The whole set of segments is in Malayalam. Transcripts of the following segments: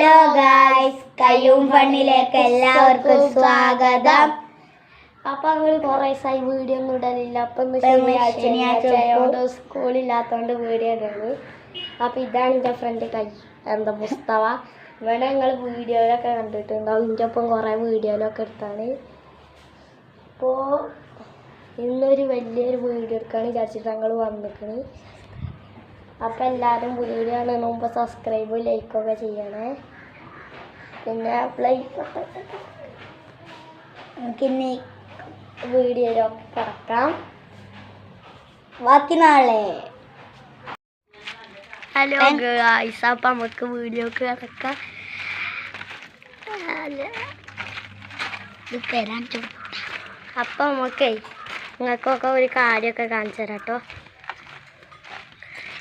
ഹലോ ഗായ്സ്, കയ്യും ഫണ്ണിലേക്ക് എല്ലാവർക്കും സ്വാഗതം. അപ്പൊ ഞങ്ങൾ കുറെ ദിവസമായി വീഡിയോ ഒന്നും ഇടലില്ല. അപ്പൊ ശനിയാഴ്ച സ്കൂളില്ലാത്തോണ്ട് വീഡിയോ ഇടുന്നു. അപ്പൊ ഇതാണ് എൻ്റെ ഫ്രണ്ട് മുസ്തഫ. ഇവിടെ ഞങ്ങൾ വീഡിയോയിലൊക്കെ കണ്ടിട്ടുണ്ടാവും. ഇതിൻ്റെ ഒപ്പം കുറെ വീഡിയോയിലൊക്കെ എടുത്താണ്. അപ്പോൾ ഇന്നൊരു വലിയൊരു വീഡിയോ എടുക്കാണ് വിചാരിച്ചിട്ട് ഞങ്ങൾ വന്നിരിക്കണ്. അപ്പം എല്ലാവരും വീഡിയോ കാണുന്നതിന് മുമ്പ് സബ്സ്ക്രൈബ് ലൈക്കൊക്കെ ചെയ്യണേ. പിന്നെ നമുക്കിന്ന് വീഡിയോയിലൊക്കെ കിടക്കാം. ബാക്കി നാളെ. ഹലോ ഗായ്സ്, അപ്പം നമുക്ക് വീഡിയോക്ക് കിടക്കാം. അപ്പം നമുക്കേ നിങ്ങൾക്കൊക്കെ ഒരു കാര്യമൊക്കെ കാണിച്ചു തരാം കേട്ടോ.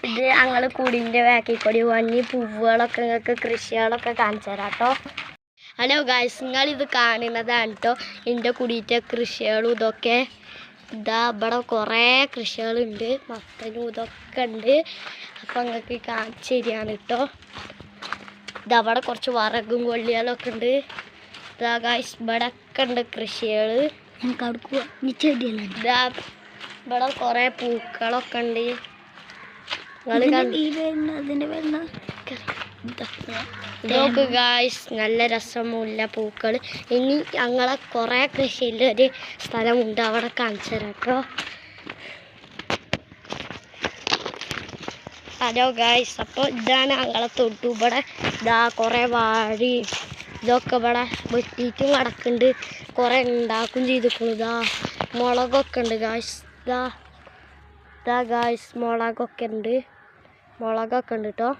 ഇത് ഞങ്ങൾ കുടിൻ്റെ ബാക്കിൽ വന്നി പൂവുകളൊക്കെ നിങ്ങൾക്ക് കൃഷികളൊക്കെ കാണിച്ചു തരാം കേട്ടോ. ഹലോ ഗായ്സ്, നിങ്ങളിത് കാണുന്നതാണ് കേട്ടോ എൻ്റെ കുടിയിലെ കൃഷികളും ഇതൊക്കെ. ഇതാ ഇവിടെ കുറേ കൃഷികളുണ്ട്, മത്തനും ഇതൊക്കെ ഉണ്ട്. അപ്പം നിങ്ങൾക്ക് കാണിച്ചു തരികയാണ് കേട്ടോ. ഇതവിടെ കുറച്ച് വറകും കൊള്ളികളൊക്കെ ഉണ്ട്. ഇതാ ഗായ്സ്, ഇവിടെ ഒക്കെ ഉണ്ട് കൃഷികൾ. ഇതാ ഇവിടെ കുറേ പൂക്കളൊക്കെ ഉണ്ട്. ഇതൊക്കെ ഗായ്സ് നല്ല രസമുള്ള പൂക്കൾ. ഇനി ഞങ്ങളെ കുറേ കൃഷിയിൽ ഒരു സ്ഥലമുണ്ട്, അവിടെ കാണിച്ചു തരാം കേട്ടോ. ഹലോ ഗായ്സ്, അപ്പോൾ ഇതാണ് ഞങ്ങളെ തൊട്ടു. ഇവിടെ ഇതാ കുറേ വാഴി ഇതൊക്കെ ഇവിടെ വെട്ടിയിട്ടും കിടക്കുന്നുണ്ട്. കുറേ ഉണ്ടാക്കും ചെയ്തിരിക്കുന്നു. ഇതാ മുളകൊക്കെ ഉണ്ട് ഗായ്സ്. ഇതാ ഗായ്സ്, മുളകൊക്കെ ഉണ്ട് കേട്ടോ.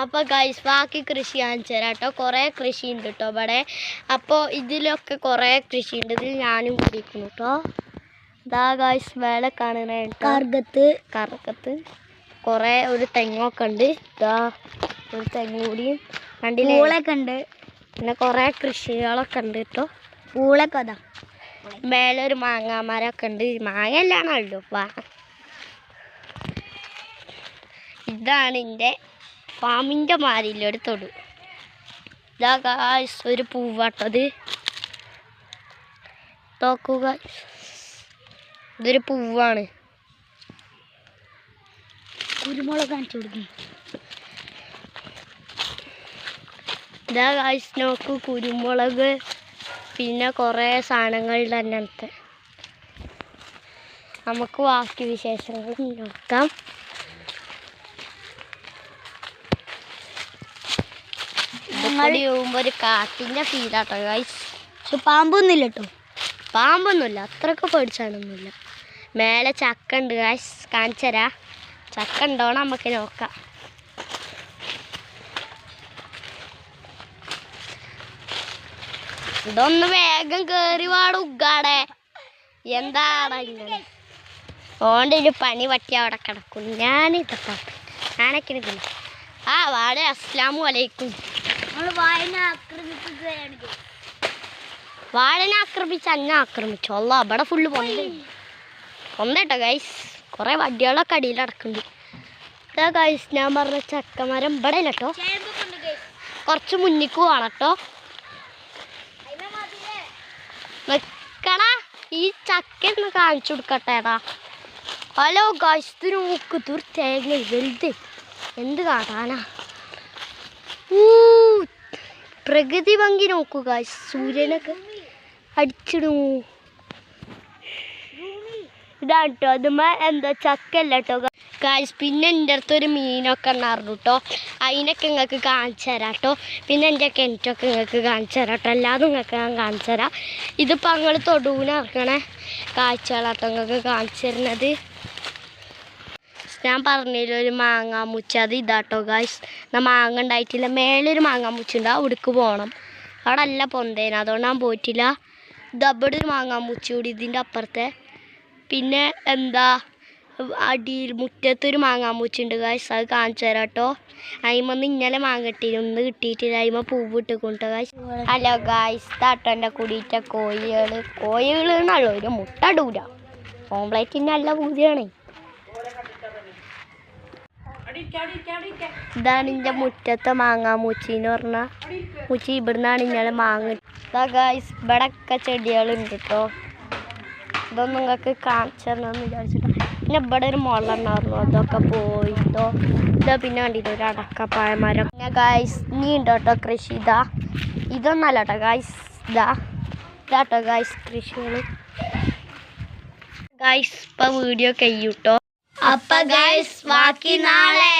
അപ്പോൾ ഗായ്സ് ബാക്കി കൃഷി കാണിച്ചു തരാം കേട്ടോ. കുറേ കൃഷി ഉണ്ട് കേട്ടോ ഇവിടെ. അപ്പോൾ ഇതിലൊക്കെ കുറേ കൃഷി ഉണ്ട്. ഇതിൽ ഞാനും പിടിക്കുന്നു കേട്ടോ. ഇതാ ഗായ്സ് വേളെ കാണുന്ന കറുകത്ത് കുറേ ഒരു തെങ്ങൊക്കെ ഉണ്ട്. ഇതാ ഒരു തെങ്ങ് കൂടിയും പൂളൊക്കെ ഉണ്ട്. പിന്നെ കുറേ കൃഷികളൊക്കെ ഉണ്ട് കേട്ടോ. പൂളൊക്കെ അതാ മേലെ ഒരു മാങ്ങാമരമൊക്കെ ഉണ്ട്. മാങ്ങ എല്ലാണല്ലോ. ഇതാണ് എൻ്റെ ഫാമിൻ്റെ മാരിലൊരു തൊടു. ഇതാ ഗായ്സ് ഒരു പൂവാട്ടത്. നോക്കുക, ഇതൊരു പൂവാണ്. കുരുമുളക് കാണിച്ചു കൊടുക്കും. ഇതാ ഗായ്സ് നോക്കൂ, കുരുമുളക് പിന്നെ കുറേ സാധനങ്ങൾ തന്നെ. നമുക്ക് ബാക്കി വിശേഷങ്ങൾ നോക്കാം. പോകുമ്പോൾ ഒരു കാട്ടിൻ്റെ ഫീലാട്ടോ ഗായ്സ്. പക്ഷെ പാമ്പൊന്നുമില്ല കേട്ടോ. പാമ്പൊന്നുമില്ല, അത്രയൊക്കെ പേടിച്ചാണൊന്നുമില്ല. മേലെ ചക്ക ഉണ്ട് ഗായ്സ്, കാണിച്ചു തരാം. ചക്ക ഉണ്ടോണം നമുക്ക് നോക്കാം. ഇതൊന്ന് വേഗം കയറി വാടും ഉഗ്ഗാടെ. എന്താണ് ഇങ്ങനെ ഓൻ്റെ ഒരു പണി പറ്റി അവിടെ കിടക്കും. ഞാനൊക്കെ ആ വാടെ. അസ്സലാമു അലൈക്കും. വാഴനെ ആക്രമിച്ച് അന്നെ ആക്രമിച്ചു. അല്ല അവിടെ ഫുള്ള് പൊന്തേട്ടോ ഗൈസ്. കുറേ വടികളൊക്കെ അടിയിൽ അടക്കുന്നുണ്ട്. ഇതാ ഗൈസ് ഞാൻ പറഞ്ഞ ചക്കമരം ഇവിടെ ഇല്ല കേട്ടോ. കുറച്ച് മുന്നിക്ക് പോകണം കേട്ടോ. നിക്കടാ, ഈ ചക്ക ഒന്ന് കാണിച്ചു കൊടുക്കട്ടേടാ. ഹലോ ഗൈസ്, ഇത് നോക്ക്, തീർച്ചയായും വലുത്. എന്ത് കാട്ടാനാ. പ്രകൃതി ഭംഗി നോക്കൂ ഗായ്സ്. സൂര്യനൊക്കെ അടിച്ചിടൂ. ഇതാണ് കേട്ടോ. അതുമ്മ എന്താ ചക്കല്ല കേട്ടോ ഗായ്സ്. പിന്നെ എൻ്റെ അടുത്തൊരു മീനൊക്കെ ഉണ്ടായിരുന്നു കേട്ടോ. അതിനൊക്കെ നിങ്ങൾക്ക് കാണിച്ചു തരാം കേട്ടോ. പിന്നെ എൻ്റെ കിണറ്റൊക്കെ നിങ്ങൾക്ക് കാണിച്ചു തരാം കേട്ടോ. എല്ലാതും നിങ്ങൾക്ക് ഞാൻ കാണിച്ചു തരാം. ഇതിപ്പോൾ ഞങ്ങൾ തൊടുവിന് ഇറക്കണ കാഴ്ചകളാട്ടോ നിങ്ങൾക്ക് കാണിച്ചു തരുന്നത്. ഞാൻ പറഞ്ഞില്ല ഒരു മാങ്ങാമുച്ച, അത് ഇതാട്ടോ ഗായ്സ്. മാങ്ങ ഉണ്ടായിട്ടില്ല. മേലെ ഒരു മാങ്ങാമുച്ച ഉണ്ട്, അവിടേക്ക് പോകണം. അവിടെ അല്ല പൊന്തേന, അതുകൊണ്ട് ഞാൻ പോയിട്ടില്ല. ഇതവിടെ ഒരു മാങ്ങാമുച്ച കൂടി ഇതിൻ്റെ അപ്പുറത്തെ. പിന്നെ എന്താ അടിയിൽ മുറ്റത്തൊരു മാങ്ങാമുച്ച ഉണ്ട് ഗായ്സ്, അത് കാണിച്ചു തരാം കേട്ടോ. അതിമന്ന് ഇന്നലെ മാങ്ങ കിട്ടിയില്ല, ഒന്ന് കിട്ടിയിട്ടില്ല. അതിമ പൂവ് ഇട്ടുകൊണ്ടോ ഗായ്സ്. ഹലോ ഗായ്സ്, താട്ടോ എൻ്റെ കുടിയിട്ട കോഴികൾ എന്നല്ലോ, ഒരു മുട്ട ഇടൂല. ഓംപ്ലേറ്റിന് നല്ല പൂതിയാണ്. ഇതാണ് എൻ്റെ മുറ്റത്തെ മാങ്ങാമൂച്ചി എന്ന് പറഞ്ഞാൽ മൂച്ചി ഇവിടുന്നാണ് ഇന്നലെ മാങ്ങ. ഇതാ ഗായ്സ് ഇവിടെയൊക്കെ ചെടികളുണ്ട് കേട്ടോ. ഇതൊന്നും നിങ്ങൾക്ക് കാണിച്ചു തരണമെന്ന് വിചാരിച്ചിട്ടോ. പിന്നെ ഇവിടെ ഒരു മുളണ്ടായിരുന്നു, അതൊക്കെ പോയിട്ടോ. ഇതാ പിന്നെ കണ്ടിട്ട് ഒരു അടക്കപ്പായമരം. പിന്നെ ഗായ്സ് ഇനി ഉണ്ട് കേട്ടോ കൃഷി. ഇതൊന്നല്ല കേട്ടോ ഗായ്സ്, ഇതാട്ടോ ഗായ്സ് കൃഷികൾ. ഗായ്സ് ഇപ്പം വീഡിയോ കഴിയൂട്ടോ. അപ്പൊ ഗൈസ് ബാക്കി നാളെ.